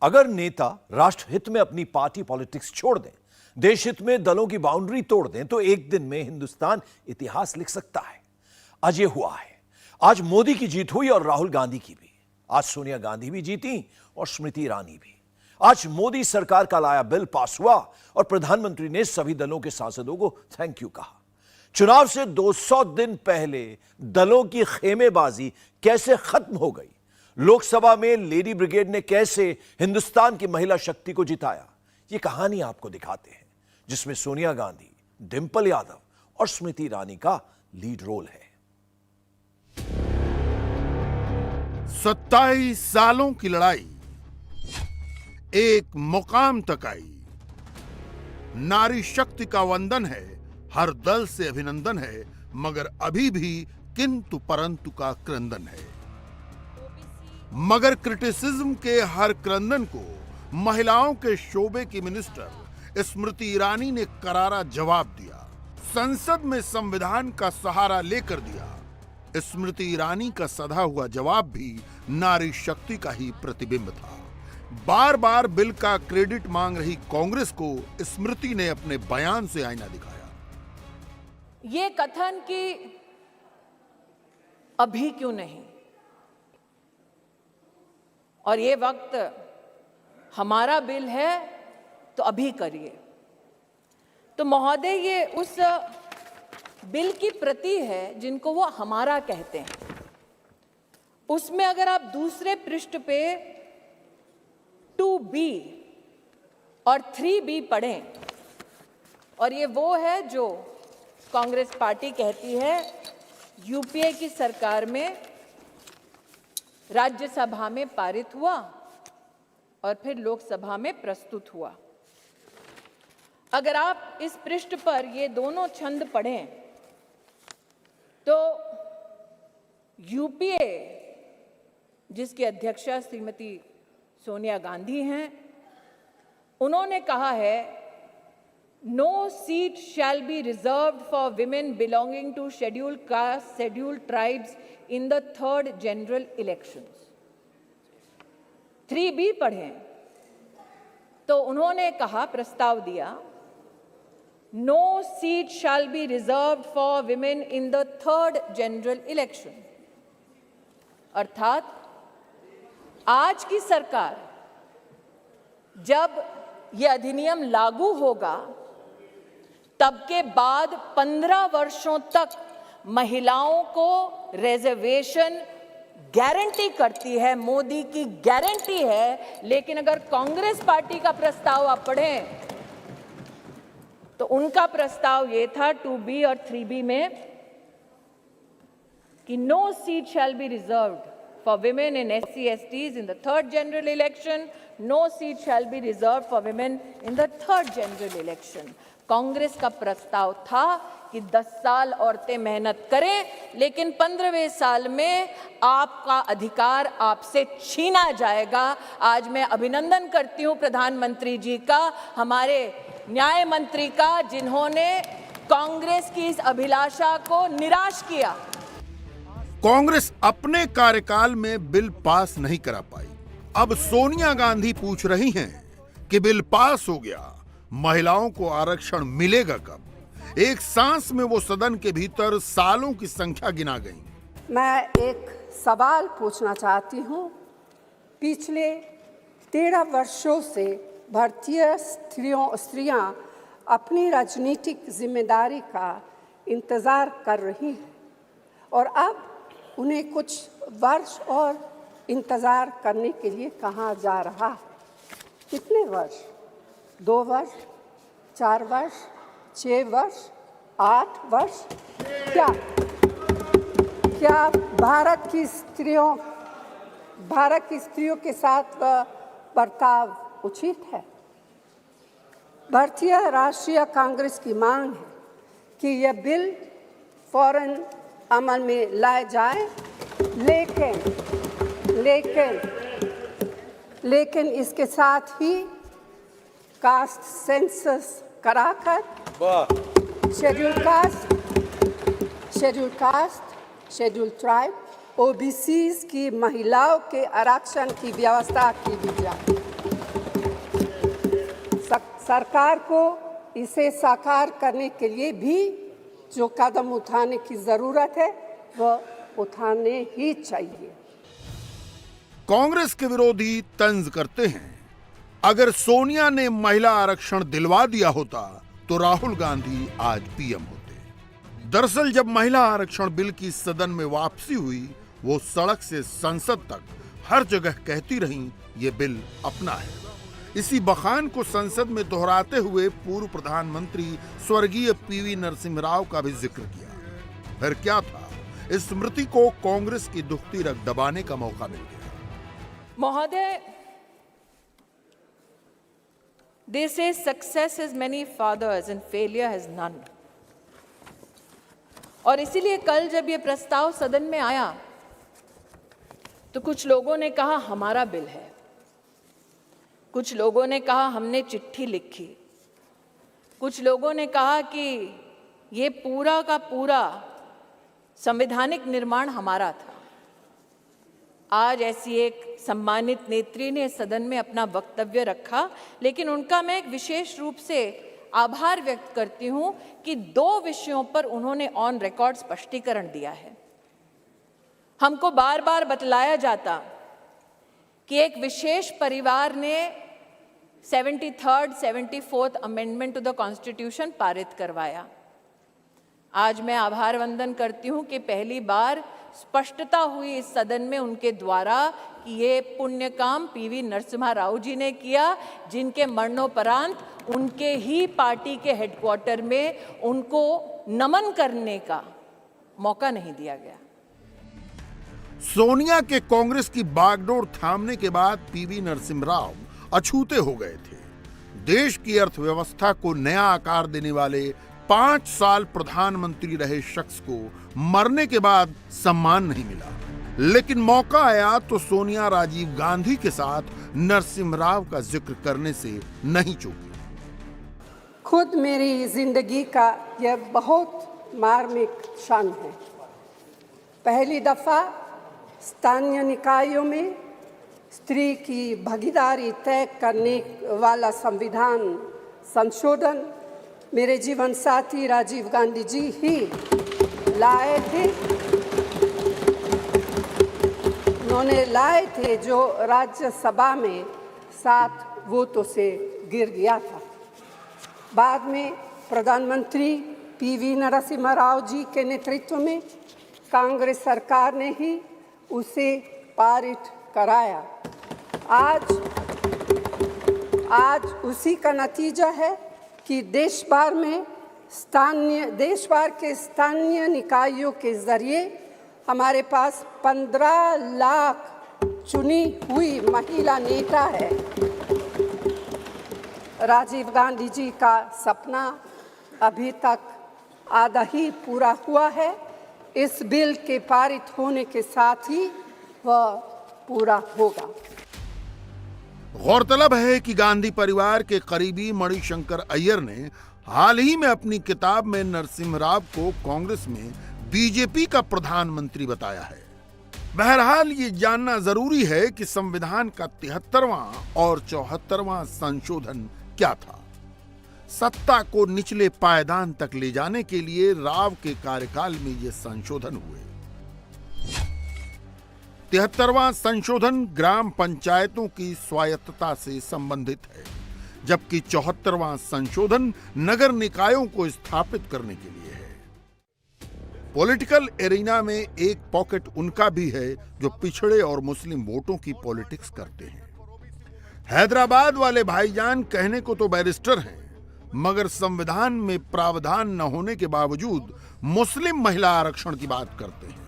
अगर नेता राष्ट्रहित में अपनी पार्टी पॉलिटिक्स छोड़ दें, देश हित में दलों की बाउंड्री तोड़ दें, तो एक दिन में हिंदुस्तान इतिहास लिख सकता है। आज ये हुआ है। आज मोदी की जीत हुई और राहुल गांधी की भी। आज सोनिया गांधी भी जीती और स्मृति ईरानी भी। आज मोदी सरकार का लाया बिल पास हुआ और प्रधानमंत्री ने सभी दलों के सांसदों को थैंक यू कहा। चुनाव से 200 दिन पहले दलों की खेमेबाजी कैसे खत्म हो गई, लोकसभा में लेडी ब्रिगेड ने कैसे हिंदुस्तान की महिला शक्ति को जिताया, यह कहानी आपको दिखाते हैं, जिसमें सोनिया गांधी, डिंपल यादव और स्मृति ईरानी का लीड रोल है। 27 सालों की लड़ाई एक मुकाम तक आई। नारी शक्ति का वंदन है, हर दल से अभिनंदन है, मगर अभी भी किंतु परंतु का क्रंदन है। मगर क्रिटिसिज्म के हर क्रंदन को महिलाओं के शोबे की मिनिस्टर स्मृति ईरानी ने करारा जवाब दिया। संसद में संविधान का सहारा लेकर दिया। स्मृति ईरानी का सधा हुआ जवाब भी नारी शक्ति का ही प्रतिबिंब था। बार बार बिल का क्रेडिट मांग रही कांग्रेस को स्मृति ने अपने बयान से आईना दिखाया। ये कथन कि अभी क्यों नहीं और ये वक्त हमारा बिल है तो अभी करिए, तो महोदय ये उस बिल की प्रति है जिनको वो हमारा कहते हैं। उसमें अगर आप दूसरे पृष्ठ पे 2B और 3B पढ़ें, और ये वो है जो कांग्रेस पार्टी कहती है यूपीए की सरकार में राज्यसभा में पारित हुआ और फिर लोकसभा में प्रस्तुत हुआ। अगर आप इस पृष्ठ पर ये दोनों छंद पढ़ें तो यूपीए जिसकी अध्यक्षा श्रीमती सोनिया गांधी हैं, उन्होंने कहा है No seat shall be reserved for women belonging to scheduled castes, scheduled tribes in the third general elections. 3B पढ़ें तो उन्होंने कहा, प्रस्ताव दिया, No seat shall be reserved for women in the third general election. अर्थात आज की सरकार जब यह अधिनियम लागू होगा तब के बाद 15 वर्षों तक महिलाओं को रिजर्वेशन गारंटी करती है, मोदी की गारंटी है। लेकिन अगर कांग्रेस पार्टी का प्रस्ताव आप पढ़ें तो उनका प्रस्ताव ये था 2B और 3B में कि no seat shall be reserved for women and SC/STs in the third general election. No seat shall be reserved for women in the third general election. Congress का प्रस्ताव था कि 10 साल औरतें मेहनत करें, लेकिन 15वें साल में आपका अधिकार आपसे छीना जाएगा। आज मैं अभिनंदन करती हूं प्रधानमंत्री जी का, हमारे न्याय मंत्री का, जिन्होंने कांग्रेस की इस अभिलाषा को निराश किया। कांग्रेस अपने कार्यकाल में बिल पास नहीं करा पाई। अब सोनिया गांधी पूछ रही हैं कि बिल पास हो गया, महिलाओं को आरक्षण मिलेगा कब? एक सांस में वो सदन के भीतर सालों की संख्या गिना गई। मैं एक सवाल पूछना चाहती हूँ। पिछले 13 वर्षों से भारतीय स्त्रियां अपनी राजनीतिक जिम्मेदारी का इंतजार कर रही हैं और अब उन्हें कुछ वर्ष और इंतज़ार करने के लिए कहा जा रहा है। कितने वर्ष? 2 वर्ष, 4 वर्ष, 6 वर्ष, 8 वर्ष? क्या भारत की स्त्रियों के साथ बर्ताव उचित है? भारतीय राष्ट्रीय कांग्रेस की मांग है कि यह बिल फौरन अमल में लाए जाए, लेकिन इसके साथ ही कास्ट सेंसस कराकर शेड्यूल ट्राइब, ओबीसीज की महिलाओं के आरक्षण की व्यवस्था की भी जाए। सरकार को इसे साकार करने के लिए भी जो कदम उठाने की जरूरत है वह उठाने ही चाहिए। कांग्रेस के विरोधी तंज करते हैं, अगर सोनिया ने महिला आरक्षण दिलवा दिया होता तो राहुल गांधी आज पीएम होते। दरअसल जब महिला आरक्षण बिल की सदन में वापसी हुई, वो सड़क से संसद तक हर जगह कहती रहीं ये बिल अपना है। इसी बखान को संसद में दोहराते हुए पूर्व प्रधानमंत्री स्वर्गीय पीवी नरसिम्हा राव का भी जिक्र किया। फिर क्या था, इस स्मृति को कांग्रेस की दुखती रग दबाने का मौका मिल गया। महोदय, they say success has many fathers and failure has none. और इसीलिए कल जब ये प्रस्ताव सदन में आया तो कुछ लोगों ने कहा हमारा बिल है, कुछ लोगों ने कहा हमने चिट्ठी लिखी, कुछ लोगों ने कहा कि ये पूरा का पूरा संवैधानिक निर्माण हमारा था। आज ऐसी एक सम्मानित नेत्री ने सदन में अपना वक्तव्य रखा, लेकिन उनका मैं एक विशेष रूप से आभार व्यक्त करती हूं कि 2 विषयों पर उन्होंने ऑन रिकॉर्ड स्पष्टीकरण दिया है। हमको बार बार बतलाया जाता कि एक विशेष परिवार ने 73rd, 74th amendment to the constitution पारित करवाया। आज मैं आभार वंदन करती हूं कि पहली बार स्पष्टता हुई इस सदन में उनके द्वारा कि ये पुण्य काम पीवी नरसिम्हा राव जी ने किया, जिनके मरणोपरांत उनके ही पार्टी के हेडक्वार्टर में उनको नमन करने का मौका नहीं दिया गया। सोनिया के कांग्रेस की बागडोर थामने के बाद पीवी नरसिम्हा राव अछूते हो गए थे। देश की अर्थव्यवस्था को नया आकार देने वाले 5 साल प्रधानमंत्री रहे शख्स को मरने के बाद सम्मान नहीं मिला, लेकिन मौका आया तो सोनिया राजीव गांधी के साथ नरसिम्हा राव का जिक्र करने से नहीं चूकी। खुद मेरी जिंदगी का यह बहुत मार्मिक क्षण है। पहली दफा स्थानीय निकायों में स्त्री की भागीदारी तय करने वाला संविधान संशोधन मेरे जीवन साथी राजीव गांधी जी ही लाए थे। उन्होंने लाए थे जो राज्यसभा में 7 वोटों से गिर गया था। बाद में प्रधानमंत्री पीवी नरसिम्हा राव जी के नेतृत्व में कांग्रेस सरकार ने ही उसे पारित कराया। आज उसी का नतीजा है कि देश भर के स्थानीय निकायों के जरिए हमारे पास 15 लाख चुनी हुई महिला नेता है। राजीव गांधी जी का सपना अभी तक आधा ही पूरा हुआ है। इस बिल के पारित होने के साथ ही वह पूरा होगा। गौरतलब है कि गांधी परिवार के करीबी मणिशंकर अय्यर ने हाल ही में अपनी किताब में नरसिम्हा राव को कांग्रेस में बीजेपी का प्रधानमंत्री बताया है। बहरहाल ये जानना जरूरी है कि संविधान का 73वां और 74वां संशोधन क्या था। सत्ता को निचले पायदान तक ले जाने के लिए राव के कार्यकाल में ये संशोधन हुए। 73वां संशोधन ग्राम पंचायतों की स्वायत्तता से संबंधित है, जबकि 74वां संशोधन नगर निकायों को स्थापित करने के लिए है। पॉलिटिकल एरिना में एक पॉकेट उनका भी है जो पिछड़े और मुस्लिम वोटों की पॉलिटिक्स करते हैं। हैदराबाद वाले भाईजान कहने को तो बैरिस्टर हैं, मगर संविधान में प्रावधान न होने के बावजूद मुस्लिम महिला आरक्षण की बात करते हैं।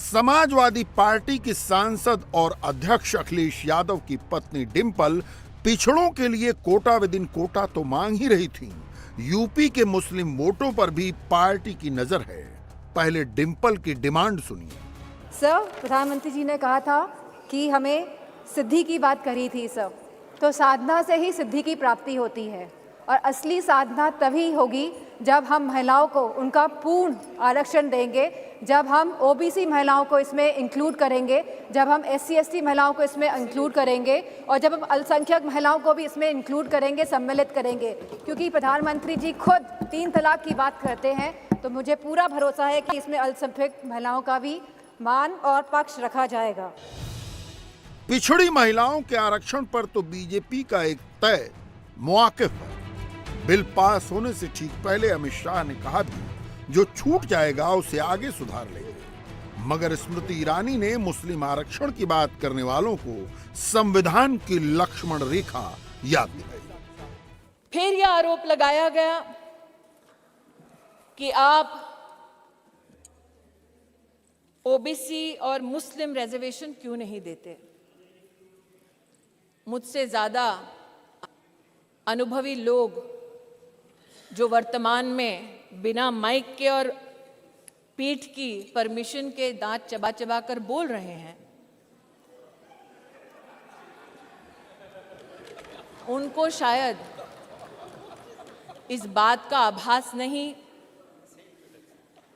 समाजवादी पार्टी की सांसद और अध्यक्ष अखिलेश यादव की पत्नी डिंपल पिछड़ों के लिए कोटा विद इन कोटा तो मांग ही रही थी। यूपी के मुस्लिम वोटों पर भी पार्टी की नजर है। पहले डिंपल की डिमांड सुनिए। सर, प्रधानमंत्री जी ने कहा था कि हमें सिद्धि की बात करी थी सर, तो साधना से ही सिद्धि की प्राप्ति होती है और असली साधना तभी होगी जब हम महिलाओं को उनका पूर्ण आरक्षण देंगे, जब हम ओबीसी महिलाओं को इसमें इंक्लूड करेंगे, जब हम SC ST महिलाओं को इसमें इंक्लूड करेंगे और जब हम अल्पसंख्यक महिलाओं को भी इसमें इंक्लूड करेंगे, सम्मिलित करेंगे। क्योंकि प्रधानमंत्री जी खुद 3 तलाक की बात करते हैं, तो मुझे पूरा भरोसा है कि इसमें अल्पसंख्यक महिलाओं का भी मान और पक्ष रखा जाएगा। पिछड़ी महिलाओं के आरक्षण पर तो बीजेपी का एक तय मौक़िफ़ है। बिल पास होने से ठीक पहले अमित शाह ने कहा भी जो छूट जाएगा उसे आगे सुधार लेंगे, मगर स्मृति ईरानी ने मुस्लिम आरक्षण की बात करने वालों को संविधान की लक्ष्मण रेखा याद दिलाई। फिर यह आरोप लगाया गया कि आप ओबीसी और मुस्लिम रिजर्वेशन क्यों नहीं देते। मुझसे ज्यादा अनुभवी लोग जो वर्तमान में बिना माइक के और पीठ की परमिशन के दांत चबा चबा कर बोल रहे हैं, उनको शायद इस बात का आभास नहीं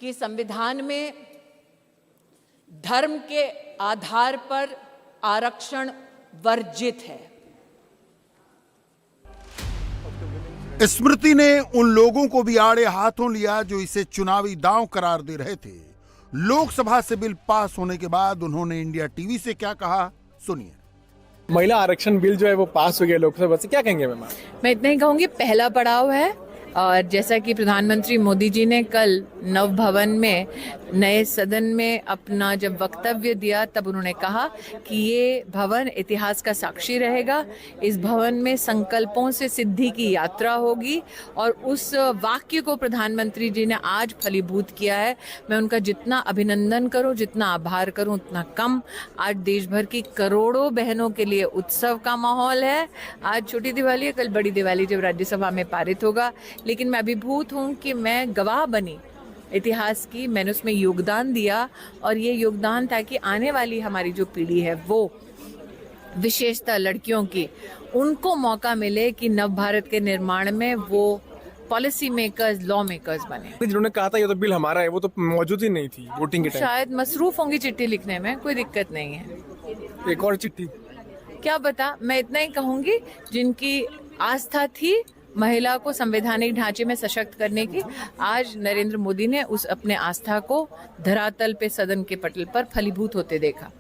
कि संविधान में धर्म के आधार पर आरक्षण वर्जित है। स्मृति ने उन लोगों को भी आड़े हाथों लिया जो इसे चुनावी दांव करार दे रहे थे। लोकसभा से बिल पास होने के बाद उन्होंने इंडिया टीवी से क्या कहा, सुनिए। महिला आरक्षण बिल जो है वो पास हो गया लोकसभा से, क्या कहेंगे मैम? मैं इतना ही कहूंगी, पहला पड़ाव है। और जैसा कि प्रधानमंत्री मोदी जी ने कल नव भवन में नए सदन में अपना जब वक्तव्य दिया, तब उन्होंने कहा कि ये भवन इतिहास का साक्षी रहेगा। इस भवन में संकल्पों से सिद्धि की यात्रा होगी और उस वाक्य को प्रधानमंत्री जी ने आज फलीभूत किया है। मैं उनका जितना अभिनंदन करूं, जितना आभार करूं उतना कम। आज देश भर की करोड़ों बहनों के लिए उत्सव का माहौल है। आज छोटी दिवाली है, कल बड़ी दिवाली जब राज्यसभा में पारित होगा। लेकिन मैं अभिभूत हूं कि मैं गवाह बनी इतिहास की, मैंने उसमें योगदान दिया और ये योगदान था कि आने वाली हमारी जो पीढ़ी है वो विशेषतः लड़कियों की, उनको मौका मिले कि नव भारत के निर्माण में वो पॉलिसी मेकर्स, लॉ मेकर्स बने। जिन्होंने कहा था ये तो बिल हमारा है, वो तो मौजूद ही नहीं थी वोटिंग के टाइम। शायद मसरूफ होंगी चिट्ठी लिखने में, कोई दिक्कत नहीं है। एक और चिट्ठी क्या बता, मैं इतना ही कहूंगी, जिनकी आस्था थी महिला को संवैधानिक ढांचे में सशक्त करने की, आज नरेंद्र मोदी ने उस अपने आस्था को धरातल पे सदन के पटल पर फलीभूत होते देखा।